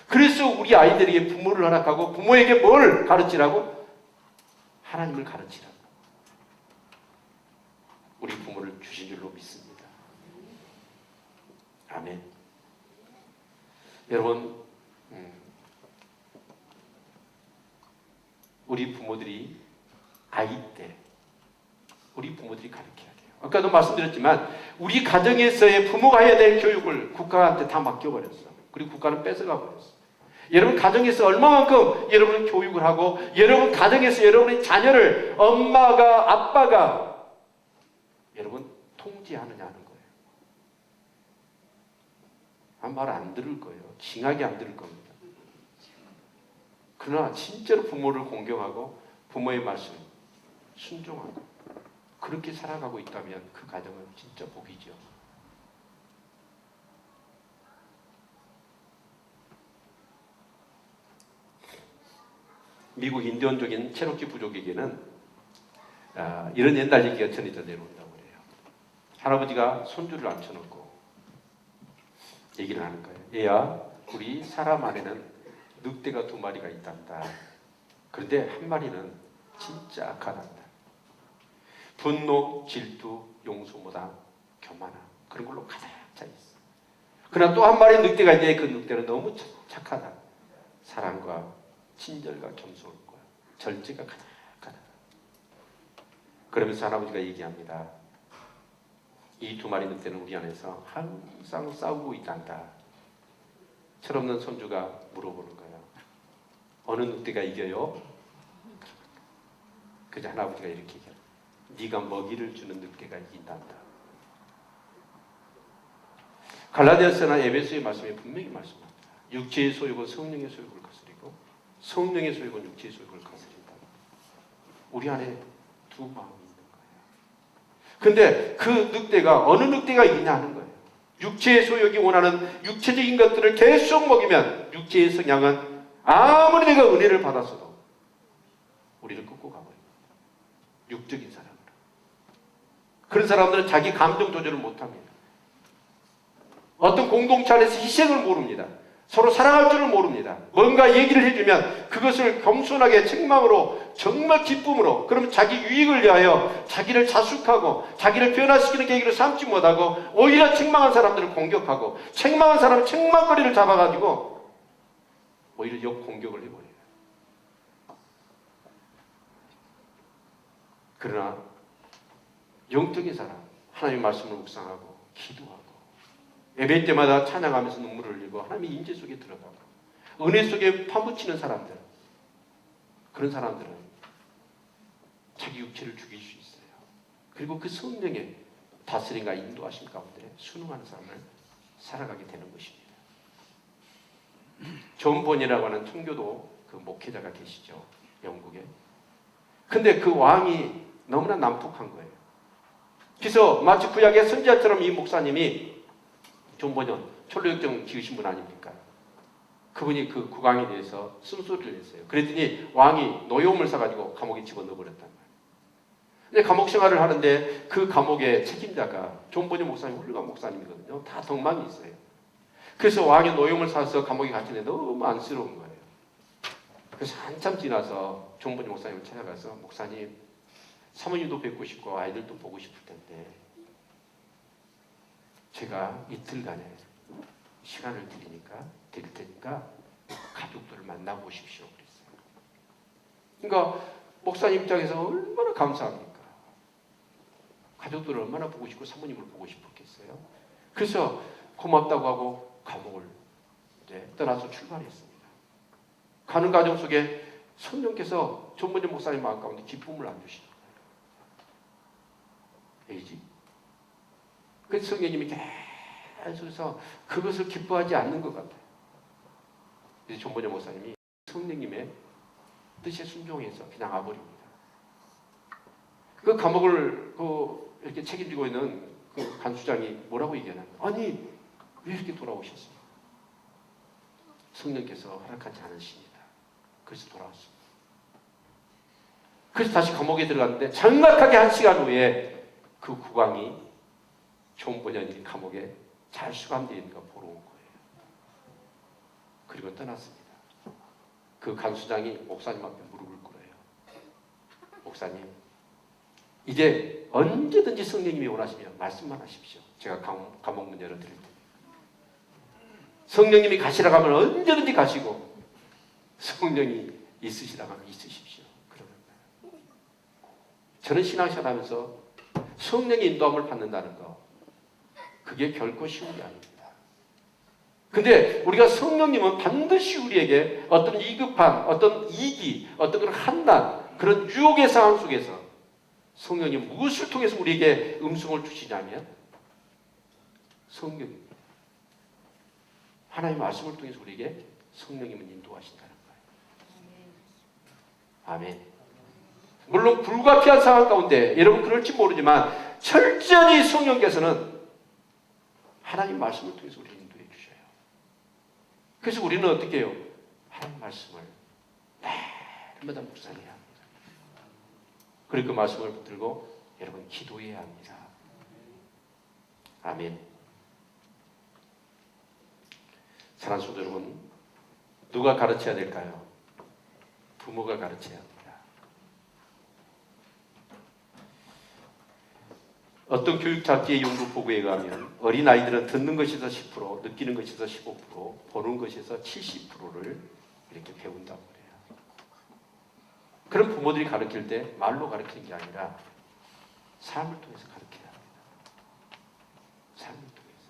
[SPEAKER 1] 그래서 우리 아이들에게 부모를 허락하고 부모에게 뭘 가르치라고? 하나님을 가르치라고 우리 부모를 주신 줄로 믿습니다. 아멘. 여러분, 우리 부모들이 아이 때 우리 부모들이 가르쳐야 돼요. 아까도 말씀드렸지만 우리 가정에서의 부모가 해야 될 교육을 국가한테 다 맡겨버렸어. 그리고 국가는 뺏어가 버렸어. 여러분 가정에서 얼마만큼 여러분은 교육을 하고 여러분 가정에서 여러분의 자녀를 엄마가 아빠가 여러분 통제하느냐 하는 거예요. 한 말 안 들을 거예요. 징하게 안 들을 겁니다. 그러나 진짜로 부모를 공경하고 부모의 말씀 순종하고 그렇게 살아가고 있다면 그 가정은 진짜 복이죠. 미국 인디언족인 체로키 부족에게는 이런 옛날 얘기가 전해져 내려온다고 그래요. 할아버지가 손주를 앉혀놓고 얘기를 하는 거예요. 얘야, 우리 사람 안에는 늑대가 2마리가 있단다. 그런데 한 마리는 진짜 악하단다. 분노, 질투, 용서보다 교만함, 그런 걸로 가득 차 있어. 그러나 또 한 마리 늑대가 있는데 그 늑대는 너무 착하다. 사랑과 친절과 겸손과 절제가 가득하다. 그러면서 할아버지가 얘기합니다. 이 2마리 늑대는 우리 안에서 항상 싸우고 있단다. 철없는 손주가 물어보는 거예요. 어느 늑대가 이겨요? 그저 할아버지가 이렇게 얘기해요. 네가 먹이를 주는 늑대가 이긴단다. 갈라디아서나 에베소의 말씀에 분명히 말씀합니다. 육체의 소욕은 성령의 소욕을 거스리고 성령의 소욕은 육체의 소욕을 거스린다. 우리 안에 2 마음이 있는 거예요. 근데 그 늑대가 어느 늑대가 이기냐 하는 거예요. 육체의 소욕이 원하는 육체적인 것들을 계속 먹이면 육체의 성향은 아무리 내가 은혜를 받았어도 우리를 끄고 가버립니다. 육적인 사람으로. 그런 사람들은 자기 감정 조절을 못합니다. 어떤 공동체 안에서 희생을 모릅니다. 서로 사랑할 줄을 모릅니다. 뭔가 얘기를 해주면 그것을 겸손하게 책망으로 정말 기쁨으로 그러면 자기 유익을 위하여 자기를 자숙하고 자기를 변화시키는 계기를 삼지 못하고 오히려 책망한 사람들을 공격하고 책망한 사람은 책망거리를 잡아가지고 오히려 역공격을 해버려요. 그러나 영적인 사람, 하나님의 말씀을 묵상하고 기도하고 예배 때마다 찬양하면서 눈물을 흘리고 하나님의 임재 속에 들어가고 은혜 속에 파묻히는 사람들, 그런 사람들은 자기 육체를 죽일 수 있어요. 그리고 그 성령의 다스림과 인도하심 가운데 순응하는 삶을 살아가게 되는 것입니다. 존 본이라고 하는 청교도 그 목회자가 계시죠, 영국에. 근데 그 왕이 너무나 난폭한 거예요. 그래서 마치 구약의 선지자처럼 이 목사님이 존 번연 철로역정 지으신 분 아닙니까? 그분이 그 국왕에 대해서 쓴소리를 했어요. 그랬더니 왕이 노여움을 사가지고 감옥에 집어넣어버렸단 말이에요. 근데 감옥 생활을 하는데 그 감옥의 책임자가 존 번연 목사님, 훌륭한 목사님이거든요. 다 덕망이 있어요. 그래서 왕이 노여움을 사서 감옥에 갇히는데 너무 안쓰러운 거예요. 그래서 한참 지나서 존 번연 목사님을 찾아가서 목사님, 사모님도 뵙고 싶고 아이들도 보고 싶을 텐데 제가 이틀간의 시간을 드릴 테니까 가족들을 만나고 오십시오. 그랬어요. 그러니까 목사님 입장에서 얼마나 감사합니까? 가족들을 얼마나 보고 싶고 사모님을 보고 싶었겠어요. 그래서 고맙다고 하고 감옥을 이제 떠나서 출발했습니다. 가는 과정 속에 성령께서 존번전 목사님 마음 가운데 기쁨을 안 주시는 거예요. 에이지. 그래서 성령님이 계속해서 그것을 기뻐하지 않는 것 같아요. 그래서 존번전 목사님이 성령님의 뜻에 순종해서 그냥 와버립니다. 그 감옥을 이렇게 책임지고 있는 그 간수장이 뭐라고 얘기하냐면, 아니 왜 이렇게 돌아오셨어요? 성령께서 허락하지 않으십니다. 그래서 돌아왔습니다. 그래서 다시 감옥에 들어갔는데 정확하게 1시간 후에 그 국왕이 존 번연이 감옥에 잘 수감되어 있는 거 보러 온 거예요. 그리고 떠났습니다. 그 간수장이 목사님 앞에 무릎을 꿇어요. 목사님, 이제 언제든지 성령님이 원하시면 말씀만 하십시오. 제가 감옥 문 열어드릴 테니까. 성령님이 가시라고 하면 언제든지 가시고 성령이 있으시라고 하면 있으십시오. 그러는 거예요. 저는 신앙생활 하면서 성령의 인도함을 받는다는 거, 그게 결코 쉬운 게 아닙니다. 근데 우리가 성령님은 반드시 우리에게 어떤 위급한, 어떤 이기, 어떤 그런 한난, 그런 유혹의 상황 속에서 성령님 무엇을 통해서 우리에게 음성을 주시냐면 성령님, 하나님의 말씀을 통해서 우리에게 성령님은 인도하신다는 거예요. 아멘. 물론 불가피한 상황 가운데 여러분 그럴지 모르지만 철저히 성령께서는 하나님 말씀을 통해서 우리를 인도해 주셔요. 그래서 우리는 어떻게 해요? 하나님 말씀을 날마다 묵상해야 합니다. 그리고 그 말씀을 붙들고 여러분 기도해야 합니다. 아멘. 사랑하는 성도 여러분, 누가 가르쳐야 될까요? 부모가 가르쳐야 합니다. 어떤 교육 잡지의 연구 보고에 의하면 어린아이들은 듣는 것에서 10%, 느끼는 것에서 15%, 보는 것에서 70%를 이렇게 배운다고 그래요. 그럼 부모들이 가르칠 때 말로 가르치는 게 아니라 삶을 통해서 가르쳐야 합니다. 삶을 통해서.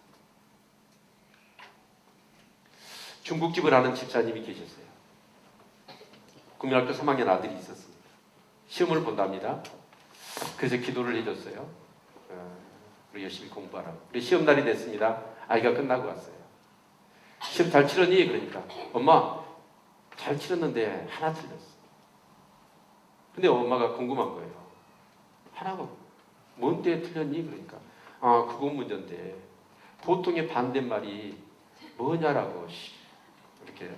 [SPEAKER 1] 중국집을 하는 집사님이 계셨어요. 국민학교 3학년 아들이 있었습니다. 시험을 본답니다. 그래서 기도를 해줬어요. 우리 열심히 공부하라고. 우리 시험날이 됐습니다. 아이가 끝나고 왔어요. 시험 잘 치렀니? 그러니까 엄마 잘 치렀는데 하나 틀렸어. 근데 엄마가 궁금한 거예요. 하나가 뭔데 틀렸니? 그러니까 국어 문제인데 보통의 반대말이 뭐냐라고 이렇게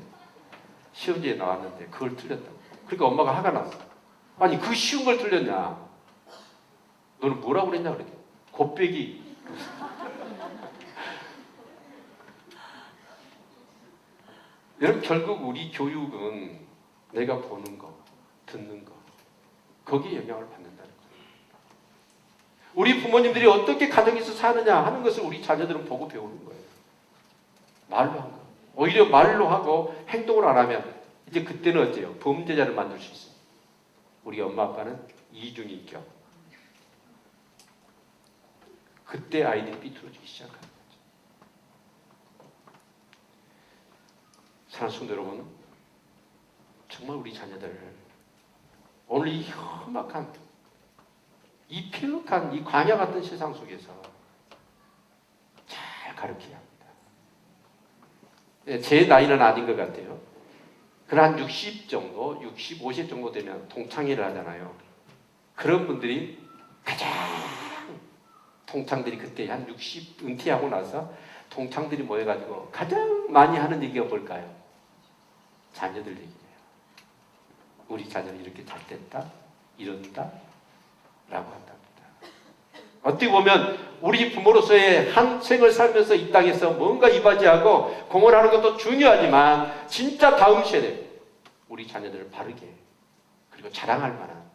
[SPEAKER 1] 시험지에 나왔는데 그걸 틀렸다고. 그러니까 엄마가 화가 났어. 아니 그 쉬운 걸 틀렸냐? 너는 뭐라고 그랬냐? 그랬더니 곱빼기. 여러분 결국 우리 교육은 내가 보는 거, 듣는 거 거기에 영향을 받는다는 거예요. 우리 부모님들이 어떻게 가정에서 사느냐 하는 것을 우리 자녀들은 보고 배우는 거예요. 말로 한 거. 오히려 말로 하고 행동을 안 하면 이제 그때는 어때요? 범죄자를 만들 수 있어요. 우리 엄마 아빠는 이중인격. 그때 아이들이 삐뚤어지기 시작하는 거죠. 사랑하는 성도 여러분, 정말 우리 자녀들 오늘 이 험악한, 이 폐역한, 이 광야 같은 세상 속에서 잘 가르쳐야 합니다. 제 나이는 아닌 것 같아요. 그러나 한 60 정도, 65세 정도 되면 동창회를 하잖아요. 그런 분들이 가장 동창들이 그때 한 60 은퇴하고 나서 동창들이 모여가지고 가장 많이 하는 얘기가 뭘까요? 자녀들 얘기예요. 우리 자녀는 이렇게 잘 됐다, 이런다 라고 한답니다. 어떻게 보면 우리 부모로서의 한 생을 살면서 이 땅에서 뭔가 이바지하고 공헌하는 것도 중요하지만 진짜 다음 세대 우리 자녀들을 바르게 그리고 자랑할 만한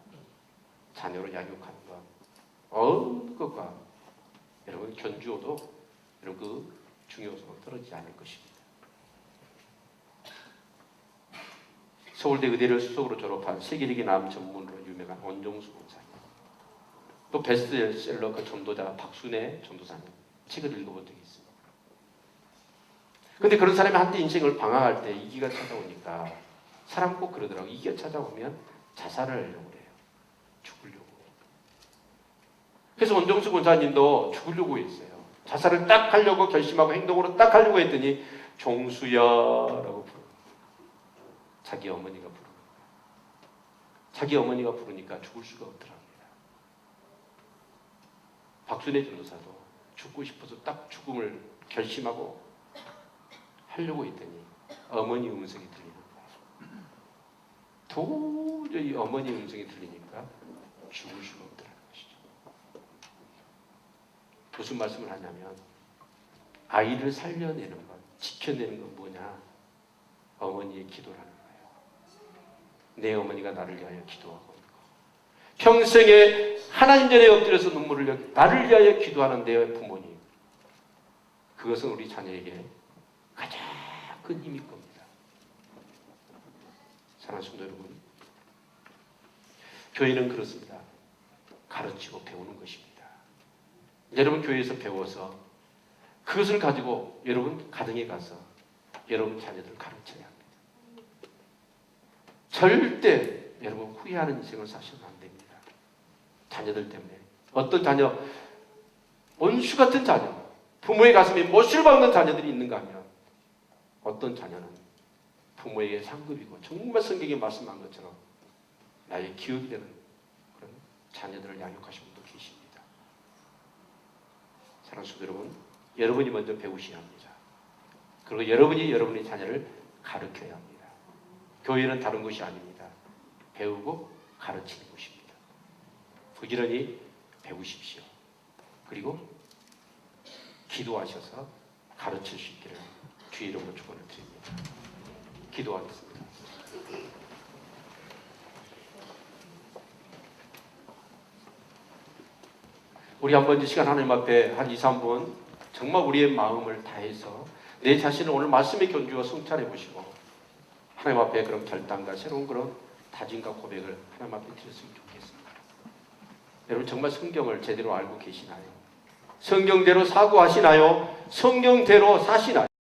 [SPEAKER 1] 자녀로 양육하는 것 어느 것과 여러분 견주어도 여러분 그 중요성은 떨어지지 않을 것입니다. 서울대 의대를 수석으로 졸업한 세계적인 암 전문으로 유명한 원종수 권사님, 또 베스트셀러 그 전도자 박순애 전도사님 책을 읽어본 적이 있습니다. 그런데 그런 사람이 한때 인생을 방황할 때 위기가 찾아오니까 사람 꼭 그러더라고요. 위기가 찾아오면 자살을 하려고 그래요. 죽으려고. 그래서 원종수 권사님도 죽으려고 했어요. 자살을 딱 하려고 결심하고 행동으로 딱 하려고 했더니 종수야라고 부르고 자기 어머니가 부르고 자기 어머니가 부르니까 죽을 수가 없더랍니다. 박순애 전도사도 죽고 싶어서 딱 죽음을 결심하고 하려고 했더니 어머니 음성이 들리는 거예요. 도저히 어머니 음성이 들리니까 죽을 수가 없더라고요. 무슨 말씀을 하냐면 아이를 살려내는 것, 지켜내는 건 뭐냐? 어머니의 기도라는 거예요. 내 어머니가 나를 위하여 기도하고 있고 평생에 하나님 전에 엎드려서 눈물을 흘려 나를 위하여 기도하는 내 부모님, 그것은 우리 자녀에게 가장 큰 힘일 겁니다. 사랑하는 성도 여러분, 교회는 그렇습니다. 가르치고 배우는 것입니다. 여러분 교회에서 배워서 그것을 가지고 여러분 가정에 가서 여러분 자녀들을 가르쳐야 합니다. 절대 여러분 후회하는 인생을 사시면 안 됩니다. 자녀들 때문에. 어떤 자녀, 원수 같은 자녀, 부모의 가슴에 못을 박는 자녀들이 있는가 하면 어떤 자녀는 부모에게 상급이고 정말 성경에 말씀한 것처럼 나의 기억이 되는 그런 자녀들을 양육하신 분도 계십니다. 사랑하는 성도 여러분, 여러분이 먼저 배우셔야 합니다. 그리고 여러분이 여러분의 자녀를 가르쳐야 합니다. 교회는 다른 것이 아닙니다. 배우고 가르치는 것입니다. 부지런히 배우십시오. 그리고 기도하셔서 가르칠 수 있기를 주의 이름으로 축원을 드립니다. 기도하겠습니다. 우리 한번 이 시간 하나님 앞에 한 2, 3분 정말 우리의 마음을 다해서 내 자신을 오늘 말씀의 견주와 성찰해 보시고 하나님 앞에 그런 결단과 새로운 그런 다짐과 고백을 하나님 앞에 드렸으면 좋겠습니다. 여러분 정말 성경을 제대로 알고 계시나요? 성경대로 사고하시나요? 성경대로 사시나요?